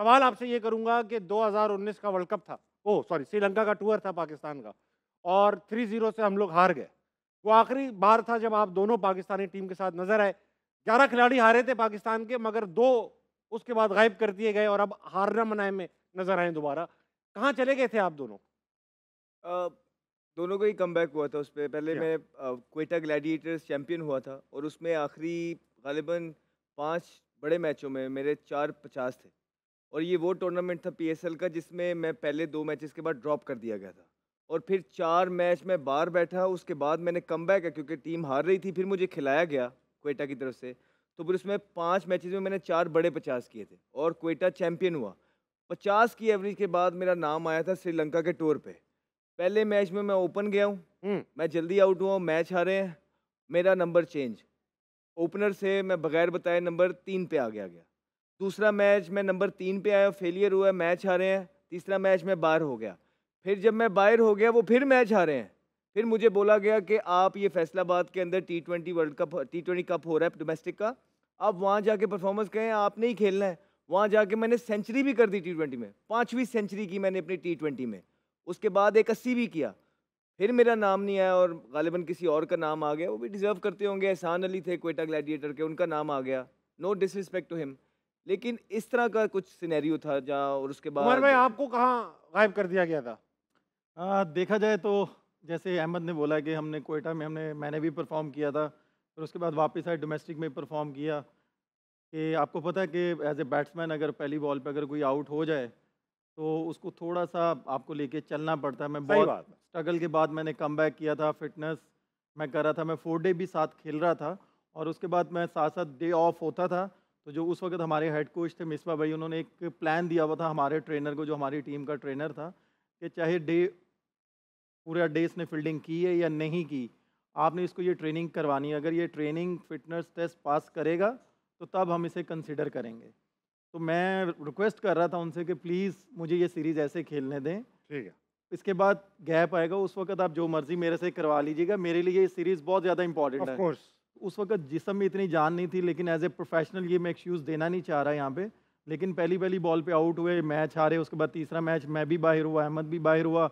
सवाल आपसे ये करूँगा कि 2019 का वर्ल्ड कप था, ओह सॉरी श्रीलंका का टूर था पाकिस्तान का और 3-0 से हम लोग हार गए। वो आखिरी बार था जब आप दोनों पाकिस्तानी टीम के साथ नज़र आए। 11 खिलाड़ी हारे थे पाकिस्तान के मगर 2 उसके बाद गायब कर दिए गए और अब हारना मनाए में नज़र आए दोबारा। कहाँ चले गए थे आप दोनों? अ, दोनों का ही कमबैक हुआ था उसपे। पहले क्या? मैं क्वेटा ग्लैडिएटर्स चैंपियन हुआ था और उसमें आखिरी ग़ालिबन 5 बड़े मैचों में मेरे 4 50 थे। और ये वो टूर्नामेंट था पीएसएल का जिसमें मैं पहले 2 मैचेस के बाद ड्रॉप कर दिया गया था। और फिर 4 मैच मैं बाहर बैठा, उसके बाद मैंने कमबैक है क्योंकि टीम हार रही थी, फिर मुझे खिलाया गया क्वेटा की तरफ से। तो फिर उसमें 5 मैचेस में मैंने 4 बड़े 50 किए थे और क्वेटा चैंपियन हुआ। 50 की एवरेज के बाद मेरा नाम आया था श्रीलंका के टूर पे। पहले मैच में मैं ओपन गया हूँ, हुँ। मैं जल्दी आउट हुआ हूँ, मैच हारे हैं, मेरा नंबर चेंज। ओपनर से मैं बगैर बताए नंबर 3 पे आ गया। दूसरा मैच मैं नंबर 3 पे आया, फेलियर हुआ, मैच हारे हैं। तीसरा मैच मैं बाहर हो गया। फिर जब मैं बाहर हो गया, वो फिर मैच हारे हैं। फिर मुझे बोला गया कि आप ये फैसलाबाद के अंदर टी20 वर्ल्ड कप टी20 कप हो रहा है डोमेस्टिक का, आप वहाँ जाके परफॉर्मेंस करें, आपने ही खेलना है। वहाँ जाके मैंने सेंचुरी भी कर दी टी20 में, 5वीं सेंचुरी की मैंने अपनी टी20 में। उसके बाद एक 80 भी किया। फिर मेरा नाम नहीं आया और ग़ालिबन किसी और का नाम आ गया, वो भी डिज़र्व करते होंगे, एहसान अली थे क्वेटा ग्लैडिएटर के, उनका नाम आ गया। No disrespect to him. लेकिन इस तरह का कुछ सिनेरियो था जहाँ और उसके उमर भाई बाद आपको कहाँ गायब कर दिया गया था? देखा जाए तो जैसे अहमद ने बोला कि हमने क्वेटा में मैंने भी परफॉर्म किया था, फिर उसके बाद वापस आए डोमेस्टिक में परफॉर्म किया। कि आपको पता है कि एज ए बैट्समैन अगर पहली बॉल पे अगर कोई आउट हो जाए तो उसको थोड़ा सा आपको लेके चलना पड़ता है। मैं सही बहुत बात है। स्ट्रगल के बाद मैंने कमबैक किया था, फिटनेस मैं कर रहा था, मैं 4 डे भी साथ खेल रहा था और उसके बाद मैं साथ साथ डे ऑफ होता था। तो जो उस वक्त हमारे हेड कोच थे मिसबा भाई, उन्होंने एक प्लान दिया हुआ था हमारे ट्रेनर को, जो हमारी टीम का ट्रेनर था, कि चाहे डे पूरा डे इसने फील्डिंग की है या नहीं की, आपने इसको ये ट्रेनिंग करवानी है। अगर ये ट्रेनिंग फिटनेस टेस्ट पास करेगा तो तब हम इसे कंसिडर करेंगे। तो मैं रिक्वेस्ट कर रहा था उनसे कि प्लीज़ मुझे ये सीरीज़ ऐसे खेलने दें। ठीक है। इसके बाद गैप आएगा, उस वक्त आप जो मर्ज़ी मेरे से करवा लीजिएगा। मेरे लिए ये सीरीज़ बहुत ज़्यादा इंपॉर्टेंट ऑफ है। कोर्स। उस वक्त जिस्म में इतनी जान नहीं थी, लेकिन एज ए प्रोफेशनल ये मैं एक्सक्यूज़ देना नहीं चाह रहा यहाँ पे। लेकिन पहली पहली बॉल पे आउट हुए, मैच हारे, उसके बाद तीसरा मैच मैं भी बाहर हुआ, अहमद भी बाहर हुआ।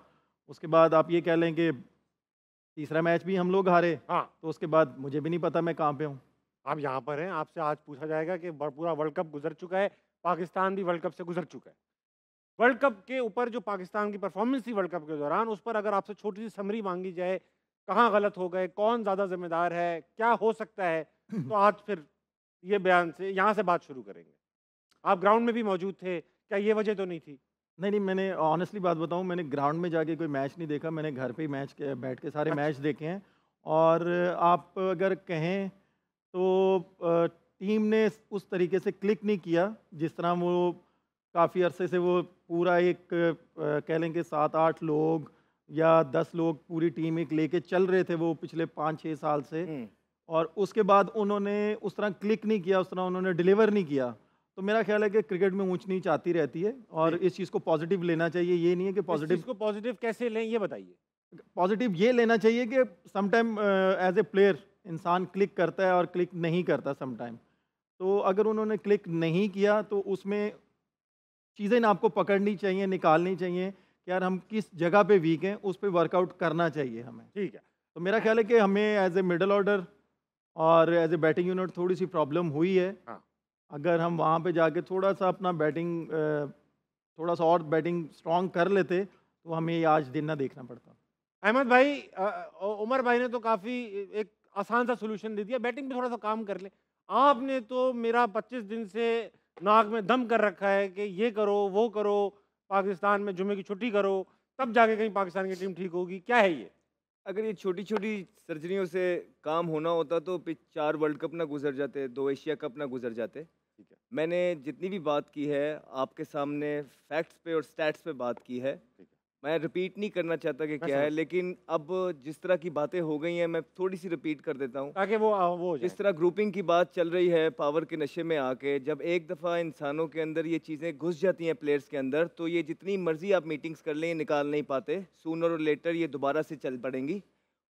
उसके बाद आप ये कह लें कि तीसरा मैच भी हम लोग हारे। हाँ, तो उसके बाद मुझे भी नहीं पता मैं कहाँ पे हूँ। आप यहाँ पर हैं, आपसे आज पूछा जाएगा कि पूरा वर्ल्ड कप गुजर चुका है, पाकिस्तान भी वर्ल्ड कप से गुजर चुका है। वर्ल्ड कप के ऊपर जो पाकिस्तान की परफॉर्मेंस थी वर्ल्ड कप के दौरान, उस पर अगर आपसे छोटी सी समरी मांगी जाए, कहाँ गलत हो गए, कौन ज़्यादा जिम्मेदार है, क्या हो सकता है, तो आज फिर ये बयान से यहाँ से बात शुरू करेंगे। आप ग्राउंड में भी मौजूद थे, क्या ये वजह तो नहीं थी? नहीं, नहीं, मैंने ऑनेस्टली बात बताऊँ, मैंने ग्राउंड में जाके कोई मैच नहीं देखा, मैंने घर पे ही मैच के बैठ के सारे मैच अच्छा। देखे हैं। और आप अगर कहें तो टीम ने उस तरीके से क्लिक नहीं किया, जिस तरह वो काफ़ी अरसे से वो पूरा एक कह लें कि 7-8 लोग या 10 लोग पूरी टीम एक लेके चल रहे थे वो पिछले 5-6 साल से। हुँ। और उसके बाद उन्होंने उस तरह क्लिक नहीं किया, उस तरह उन्होंने डिलीवर नहीं किया। तो मेरा ख्याल है कि क्रिकेट में ऊँच नीच आती रहती है और जी। इस चीज़ को पॉजिटिव लेना चाहिए। ये नहीं है कि इस चीज़ पॉजिटिव को पॉजिटिव कैसे लें, ये बताइए? पॉजिटिव ये लेना चाहिए कि some time as a player इंसान क्लिक करता है और क्लिक नहीं करता सम टाइम। तो अगर उन्होंने क्लिक नहीं किया तो उसमें चीज़ें ना आपको पकड़नी चाहिए, निकालनी चाहिए कि यार हम किस जगह पे वीक हैं, उस पे वर्कआउट करना चाहिए हमें। ठीक है। तो मेरा ख्याल है कि हमें एज़ ए मिडल ऑर्डर और एज़ ए बैटिंग यूनिट थोड़ी-सी प्रॉब्लम हुई है। हाँ। अगर हम वहाँ पे जाके थोड़ा-सा अपना बैटिंग थोड़ा-सा और बैटिंग स्ट्रॉन्ग कर लेते, तो हमें ये आज दिन ना देखना पड़ता। अहमद भाई उमर भाई ने तो काफ़ी एक आसान सा सॉल्यूशन दे दिया, बैटिंग पे थोड़ा-सा काम कर लें। आपने तो मेरा 25 दिन से नाक में दम कर रखा है कि ये करो, वो करो, पाकिस्तान में जुम्मे की छुट्टी करो, तब जाके कहीं पाकिस्तान की टीम ठीक होगी। क्या है ये? अगर ये छोटी-छोटी सर्जरियों से काम होना होता तो 4 वर्ल्ड कप ना गुज़र जाते, 2 एशिया कप ना गुज़र जाते। ठीक है, मैंने जितनी भी बात की है, आपके सामने फैक्ट्स पे और स्टैट्स पे बात की है। ठीक है। मैं रिपीट नहीं करना चाहता कि मैं क्या है, समझ लेकिन अब जिस तरह की बातें हो गई हैं, मैं थोड़ी-सी रिपीट कर देता हूँ। ताकि वो हो जिस जाए। तरह ग्रुपिंग की बात चल रही है, पावर के नशे में आके, जब एक दफ़ा इंसानों के अंदर ये चीज़ें घुस जाती हैं प्लेयर्स के अंदर, तो ये जितनी मर्ज़ी आप मीटिंग्स कर लें, ये निकाल नहीं पाते। सूनर और लेटर ये दोबारा से चल पड़ेंगी।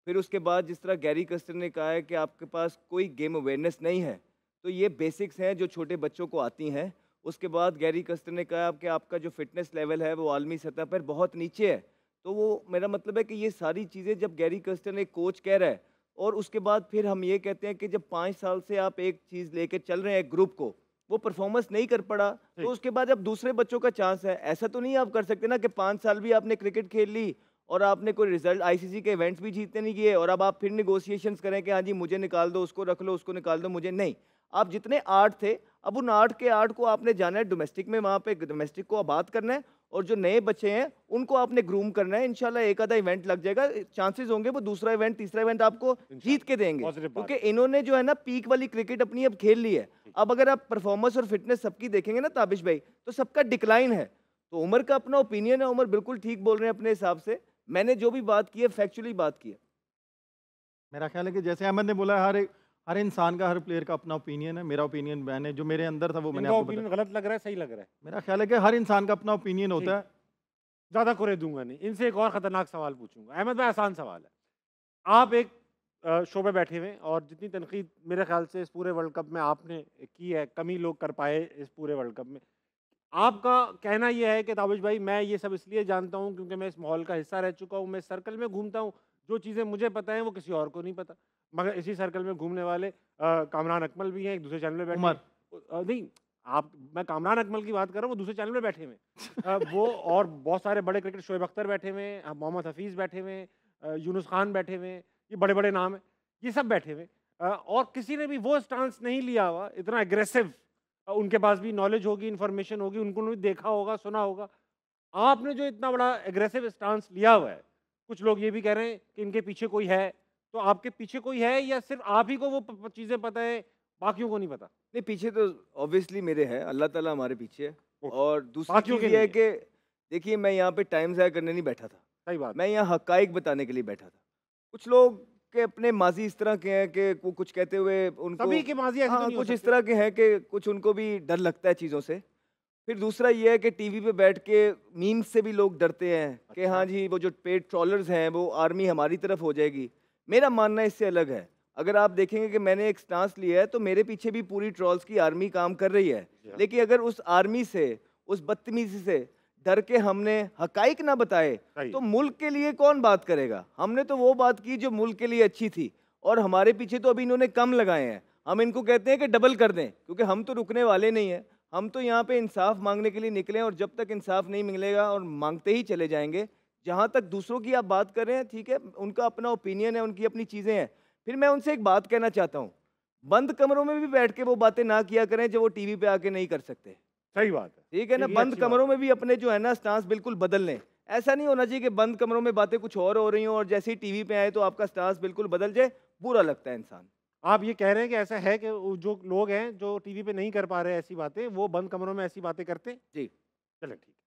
फिर उसके बाद जिस तरह गैरी कस्टर ने कहा है कि आपके पास कोई गेम अवेयरनेस नहीं है, तो ये बेसिक्स हैं जो छोटे बच्चों को आती हैं। उसके बाद गैरी कस्टर ने कहा कि आपका जो फिटनेस लेवल है वो आलमी सतह पर बहुत नीचे है। तो वो मेरा मतलब है कि ये सारी चीज़ें जब गैरी कस्टर ने कोच कह रहा है और उसके बाद फिर हम ये कहते हैं कि जब 5 साल से आप एक चीज़ लेके चल रहे हैं एक ग्रुप को, वो परफॉर्मेंस नहीं कर पड़ा, तो उसके बाद जब दूसरे बच्चों का चांस है, ऐसा तो नहीं आप कर सकते ना कि 5 साल भी आपने क्रिकेट खेल ली और आपने कोई रिजल्ट आईसीसी के इवेंट्स भी जीतने नहीं किए और अब आप फिर निगोशिएशंस करें कि हाँ जी मुझे निकाल दो, उसको रख लो, उसको निकाल दो, मुझे नहीं। आप जितने 8 थे, अब उन 8 के 8 को आपने जाना है डोमेस्टिक में, वहाँ पे डोमेस्टिक को आबाद करना है और जो नए बच्चे हैं उनको आपने ग्रूम करना है। इंशाल्लाह एक आधा इवेंट लग जाएगा, चांसेस होंगे वो दूसरा इवेंट तीसरा इवेंट आपको जीत के देंगे, Positive बात क्योंकि इन्होंने जो है ना पीक वाली क्रिकेट अपनी अब खेल ली है। अब अगर आप परफॉर्मेंस और फिटनेस सबकी देखेंगे ना ताबिश भाई, तो सबका डिक्लाइन है। तो उमर का अपना ओपिनियन है, उमर बिल्कुल ठीक बोल रहे हैं अपने हिसाब से। मैंने जो भी बात की है फैक्चुअली बात की है। मेरा ख्याल है कि जैसे अहमद ने बोला, हर इंसान का, हर प्लेयर का अपना ओपिनियन है। मेरा ओपिनियन मैंने जो मेरे अंदर था वो मैंने इनका आपको ओपिनियन बताया। गलत लग रहा है, सही लग रहा है? मेरा ख्याल है कि हर इंसान का अपना ओपिनियन होता है। ज़्यादा कुरे दूंगा नहीं। इनसे एक और ख़तरनाक सवाल पूछूंगा। अहमद भाई, आसान सवाल है। आप एक शो पे बैठे हुए हैं और जितनी तनकीद मेरे ख्याल से इस पूरे वर्ल्ड कप में आपने की है, कम ही लोग कर पाए इस पूरे वर्ल्ड कप में। आपका कहना यह है कि ताबिश भाई, मैं ये सब इसलिए जानता हूँ क्योंकि मैं इस माहौल का हिस्सा रह चुका हूँ, मैं सर्कल में घूमता हूँ, जो चीज़ें मुझे पता हैं वो किसी और को नहीं पता। मगर इसी सर्कल में घूमने वाले कामरान अकमल भी हैं, एक दूसरे चैनल में बैठे उमर। हैं। नहीं, आप, मैं कामरान अकमल की बात कर रहा हूँ, वो दूसरे चैनल में बैठे हुए हैं। वो और बहुत सारे बड़े क्रिकेटर, शोएब अख्तर बैठे हुए हैं, मोहम्मद हफीज़ बैठे हुए हैं, यूनुस खान बैठे हुए हैं, ये बड़े बड़े नाम हैं, ये सब बैठे हुए हैं। और किसी ने भी वो स्टांस नहीं लिया हुआ इतना एग्रेसिव। उनके पास भी नॉलेज होगी, इन्फॉर्मेशन होगी, उनको भी देखा होगा, सुना होगा। आपने जो इतना बड़ा एग्रेसिव स्टांस लिया हुआ है, कुछ लोग ये भी कह रहे हैं कि इनके पीछे कोई है। तो आपके पीछे कोई है या सिर्फ आप ही को वो चीज़ें पता है, बाकियों को नहीं पता? नहीं, पीछे तो ऑब्वियसली मेरे है, अल्लाह ताला हमारे पीछे है। ओके। और दूसरी बाकियों चीज़ के ये है नहीं कि देखिए मैं यहाँ पे टाइम ज़ाया करने नहीं बैठा था, सही बात। मैं यहाँ हक़ाइक़ बताने के लिए बैठा था। कुछ लोग के अपने माज़ी इस तरह के हैं कि वो कुछ कहते हुए उनको सभी के माजी ऐसे तो हाँ, नहीं हो कुछ इस सकते। तरह के हैं कि कुछ उनको भी डर लगता है चीज़ों से। फिर दूसरा ये है कि टीवी पे बैठ के मीम्स से भी लोग डरते हैं कि अच्छा। हाँ जी वो जो पेड ट्रोलर्स हैं वो आर्मी हमारी तरफ हो जाएगी। मेरा मानना इससे अलग है। अगर आप देखेंगे कि मैंने एक स्टांस लिया है तो मेरे पीछे भी पूरी ट्रोल्स की आर्मी काम कर रही है। जी हाँ। लेकिन अगर उस आर्मी से, उस बदतमीजी से डर के हमने हकाइक ना बताए सही। तो मुल्क के लिए कौन बात करेगा? हमने तो वो बात की जो मुल्क के लिए अच्छी थी और हमारे पीछे तो अभी इन्होंने कम लगाए हैं। हम इनको कहते हैं कि डबल कर दें, क्योंकि हम तो रुकने वाले नहीं हैं। हम तो यहाँ पे इंसाफ मांगने के लिए निकले हैं और जब तक इंसाफ नहीं मिलेगा और मांगते ही चले जाएंगे। जहाँ तक दूसरों की आप बात कर रहे हैं, ठीक है, उनका अपना ओपिनियन है, उनकी अपनी चीज़ें हैं। फिर मैं उनसे एक बात कहना चाहता हूँ, बंद कमरों में भी बैठ के वो बातें ना किया करें जो वो टीवी पे आके नहीं कर सकते। सही बात है। ठीक है ना, ये बंद अच्छी बात कमरों में भी अपने जो है ना स्टांस बिल्कुल बदल लें। ऐसा नहीं होना चाहिए कि बंद कमरों में बातें कुछ और हो रही हों और जैसे ही टीवी पे आए तो आपका स्टांस बिल्कुल बदल जाए, बुरा लगता है इंसान। आप ये कह रहे हैं कि ऐसा है कि वो जो लोग हैं जो टीवी पे नहीं कर पा रहे ऐसी बातें, वो बंद कमरों में ऐसी बातें करते हैं? जी। चलें ठीक है।